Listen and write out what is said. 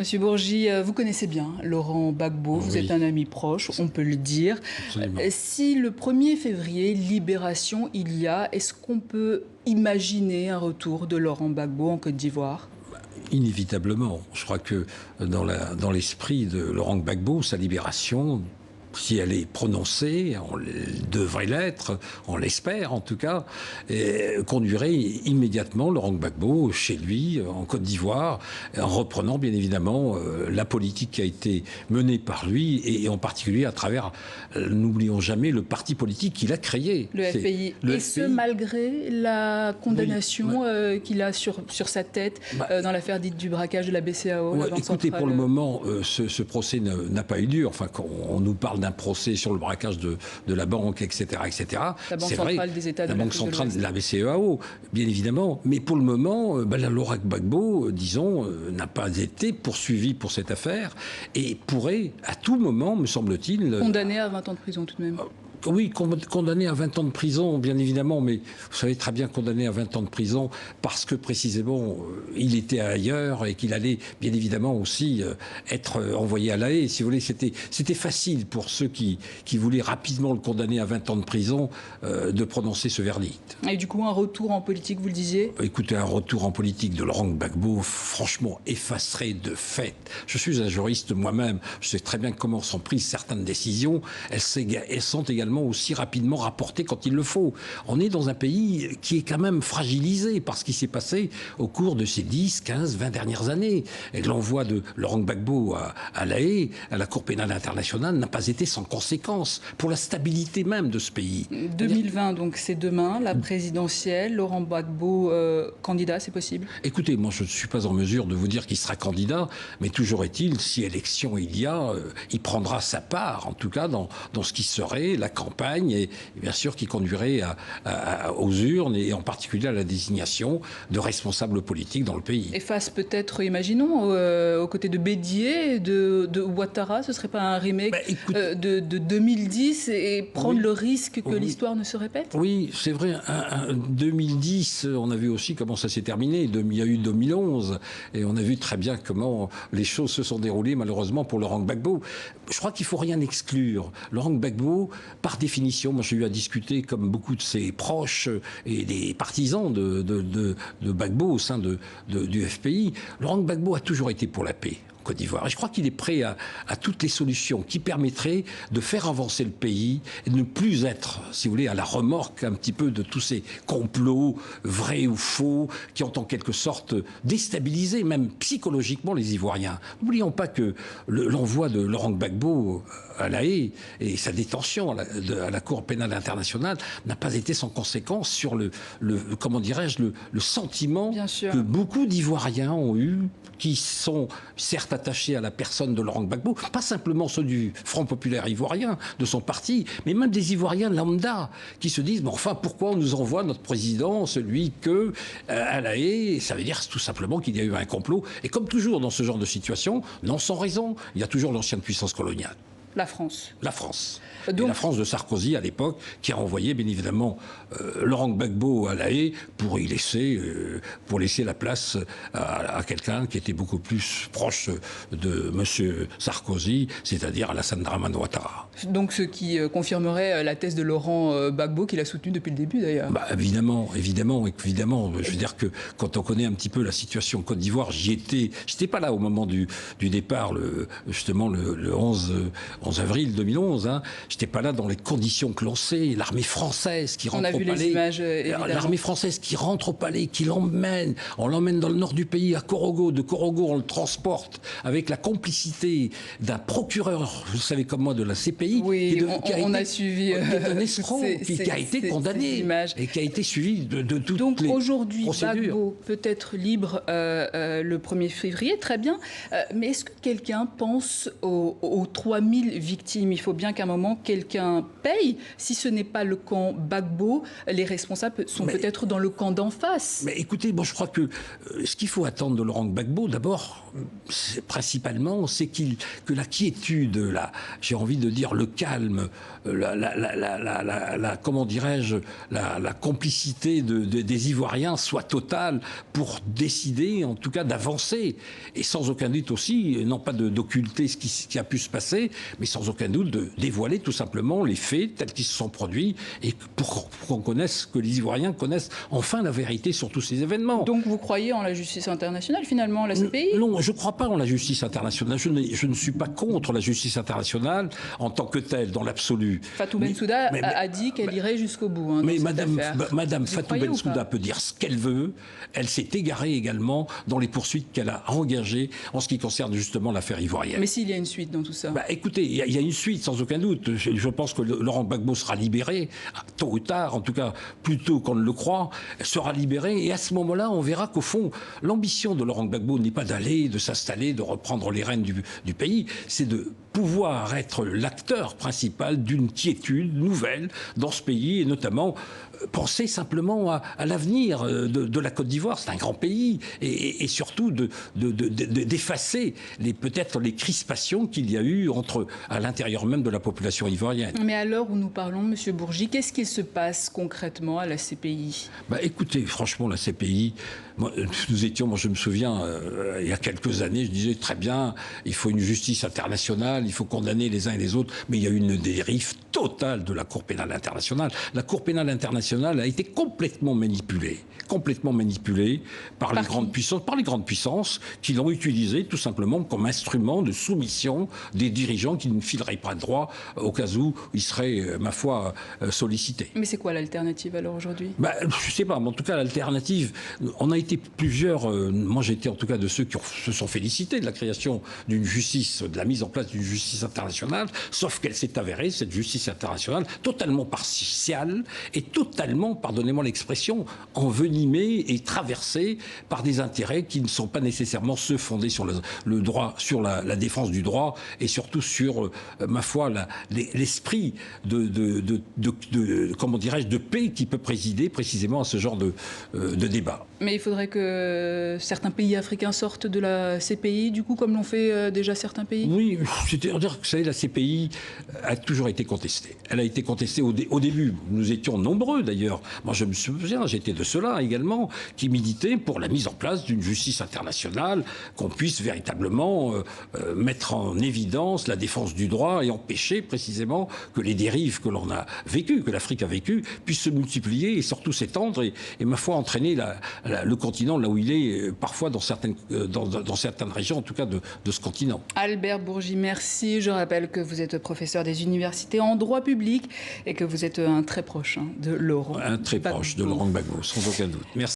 Monsieur Bourgi, vous connaissez bien Laurent Gbagbo, vous êtes Oui, un ami proche, on peut le dire. absolument. Si le 1er février, libération il y a, est-ce qu'on peut imaginer un retour de Laurent Gbagbo en Côte d'Ivoire? Inévitablement. Je crois que dans l'esprit de Laurent Gbagbo, sa libération, si elle est prononcée, devrait l'être, on l'espère en tout cas, conduirait immédiatement Laurent Gbagbo chez lui, en Côte d'Ivoire, en reprenant bien évidemment la politique qui a été menée par lui, et en particulier à travers, n'oublions jamais, le parti politique qu'il a créé. Le FPI. Et ce, malgré la condamnation qu'il a sur sa tête dans l'affaire dite du braquage de la BCEAO, la Banque écoutez, centrale. pour le moment, ce procès n'a pas eu lieu. Enfin, quand on nous parle d'un procès sur le braquage de la banque, etc., etc. La Banque centrale des États de la Banque centrale de de la BCEAO, bien évidemment. Mais pour le moment, Laurent Gbagbo, disons, n'a pas été poursuivi pour cette affaire et pourrait, à tout moment, me semble-t-il... Condamné à 20 ans de prison tout de même. Oui, condamné à 20 ans de prison, bien évidemment, mais vous savez très bien condamné à 20 ans de prison parce que précisément il était ailleurs et qu'il allait bien évidemment aussi être envoyé à La Haye. Si vous voulez, c'était facile pour ceux qui voulaient rapidement le condamner à 20 ans de prison de prononcer ce verdict. Et du coup, un retour en politique, vous le disiez? Écoutez, un retour en politique de Laurent Gbagbo, franchement, effacerait de fait. Je suis un juriste moi-même, je sais très bien comment sont prises certaines décisions. Elles sont également aussi rapidement rapporté quand il le faut. On est dans un pays qui est quand même fragilisé par ce qui s'est passé au cours de ces 10, 15, 20 dernières années. Et l'envoi de Laurent Gbagbo à La Haye, à la Cour pénale internationale, n'a pas été sans conséquence pour la stabilité même de ce pays. 2020, donc c'est demain, la présidentielle. Laurent Gbagbo, candidat, c'est possible? Écoutez, moi je ne suis pas en mesure de vous dire qu'il sera candidat, mais toujours est-il, si élection il y a, il prendra sa part, en tout cas dans ce qui serait la campagne et bien sûr qui conduirait aux urnes et en particulier à la désignation de responsables politiques dans le pays. Et face peut-être, imaginons, aux côtés de Bédier, de Ouattara, ce ne serait pas un remake de 2010 et prendre le risque que l'histoire ne se répète? Oui, c'est vrai. 2010, on a vu aussi comment ça s'est terminé. Il y a eu 2011 et on a vu très bien comment les choses se sont déroulées malheureusement pour Laurent Gbagbo. Je crois qu'il ne faut rien exclure. Laurent Gbagbo, par définition, moi j'ai eu à discuter comme beaucoup de ses proches et des partisans de Gbagbo au sein du FPI. Laurent Gbagbo a toujours été pour la paix. Côte d'Ivoire. Et je crois qu'il est prêt à toutes les solutions qui permettraient de faire avancer le pays et de ne plus être, si vous voulez, à la remorque un petit peu de tous ces complots, vrais ou faux, qui ont en quelque sorte déstabilisé même psychologiquement les Ivoiriens. N'oublions pas que l'envoi de Laurent Gbagbo à La Haye et sa détention à la Cour pénale internationale n'a pas été sans conséquence sur comment dirais-je, le sentiment que beaucoup d'Ivoiriens ont eu, qui sont certes attachés à la personne de Laurent Gbagbo, pas simplement ceux du Front populaire ivoirien, de son parti, mais même des Ivoiriens lambda, qui se disent, mais enfin, pourquoi on nous envoie notre président, celui que, à La Haye, ça veut dire tout simplement qu'il y a eu un complot. Et comme toujours dans ce genre de situation, non sans raison, il y a toujours l'ancienne puissance coloniale. La France. La France. Donc, la France de Sarkozy à l'époque, qui a envoyé bien évidemment Laurent Gbagbo à La Haye pour laisser la place à quelqu'un qui était beaucoup plus proche de M. Sarkozy, c'est-à-dire Alassane Dramane Ouattara. Donc ce qui confirmerait la thèse de Laurent Gbagbo qu'il a soutenue depuis le début d'ailleurs. Évidemment. Je veux dire que quand on connaît un petit peu la situation en Côte d'Ivoire, j'étais pas là au moment du départ, justement le 11 avril 2011. J'étais pas là dans les conditions que l'on sait. L'armée française qui rentre au palais. On a vu les images, évidemment. L'armée française qui rentre au palais, qui l'emmène. On l'emmène dans le nord du pays, à Korogo. De Korogo, on le transporte avec la complicité d'un procureur, vous savez comme moi, de la CPI. Oui, on a suivi. Qui est un escroc, qui a été condamné et qui a été suivi de toutes les procédures. Donc aujourd'hui, Gbagbo peut être libre le 1er février, très bien. Mais est-ce que quelqu'un pense aux 3000 civils victimes. Il faut bien qu'à un moment, quelqu'un paye. Si ce n'est pas le camp Gbagbo, les responsables sont peut-être dans le camp d'en face. Mais écoutez, bon, je crois que ce qu'il faut attendre de Laurent Gbagbo, d'abord, principalement, c'est que la quiétude, j'ai envie de dire le calme, comment dirais-je, la complicité des Ivoiriens soit totale pour décider, en tout cas, d'avancer. Et sans aucun doute aussi, non pas d'occulter ce qui a pu se passer, mais sans aucun doute de dévoiler tout simplement les faits tels qu'ils se sont produits et pour qu'on connaisse, que les Ivoiriens connaissent enfin la vérité sur tous ces événements. Donc vous croyez en la justice internationale, finalement, la CPI? Non, je ne crois pas en la justice internationale. Je ne suis pas contre la justice internationale en tant que telle, dans l'absolu. Fatou Bensouda a dit qu'elle irait jusqu'au bout. Hein, mais Madame Fatou Bensouda peut dire ce qu'elle veut. Elle s'est égarée également dans les poursuites qu'elle a engagées en ce qui concerne justement l'affaire ivoirienne. Mais s'il y a une suite dans tout ça? Écoutez, il y a une suite sans aucun doute. Je pense que Laurent Gbagbo sera libéré, tôt ou tard, en tout cas plus tôt qu'on ne le croit, sera libéré. Et à ce moment-là, on verra qu'au fond, l'ambition de Laurent Gbagbo n'est pas de s'installer, de reprendre les rênes du pays, c'est de pouvoir être l'acteur principal d'une quiétude nouvelle dans ce pays, et notamment penser simplement à l'avenir de la Côte d'Ivoire. C'est un grand pays, et surtout d'effacer peut-être les crispations qu'il y a eu à l'intérieur même de la population ivoirienne. Mais à l'heure où nous parlons, M. Bourgi, qu'est-ce qui se passe concrètement à la CPI? Écoutez, franchement, la CPI, moi, je me souviens, il y a quelques années, je disais très bien, il faut une justice internationale, il faut condamner les uns et les autres, mais il y a eu une dérive totale de la Cour pénale internationale. La Cour pénale internationale a été complètement manipulée par les grandes puissances qui l'ont utilisée tout simplement comme instrument de soumission des dirigeants qui ne fileraient pas de droit au cas où ils seraient, ma foi, sollicités. Mais c'est quoi l'alternative alors aujourd'hui? Je ne sais pas, mais en tout cas l'alternative, on a été plusieurs, moi j'étais en tout cas de ceux qui se sont félicités de la création d'une justice, de la mise en place d'une justice internationale, sauf qu'elle s'est avérée, cette justice internationale, totalement partiale et totalement, pardonnez-moi l'expression, envenimée et traversée par des intérêts qui ne sont pas nécessairement ceux fondés sur le droit, sur la défense du droit et surtout sur, ma foi, l'esprit comment dirais-je, de paix qui peut présider précisément à ce genre de débat. Mais il faudrait que certains pays africains sortent de la CPI, du coup, comme l'ont fait déjà certains pays? Oui, c'est-à-dire que vous savez, la CPI a toujours été contestée. Elle a été contestée au début. Nous étions nombreux d'ailleurs. Moi, je me souviens, j'étais de ceux-là également, qui militaient pour la mise en place d'une justice internationale, qu'on puisse véritablement mettre en évidence la défense du droit et empêcher précisément que les dérives que l'on a vécues, que l'Afrique a vécues, puissent se multiplier et surtout s'étendre et ma foi, entraîner le continent là où il est, parfois dans certaines régions, en tout cas de ce continent. Albert Bourgi, merci. Je rappelle que vous êtes professeur des universités en droit public et que vous êtes un très proche de Laurent Gbagbo. Un très proche de Laurent Gbagbo, sans aucun doute. Merci.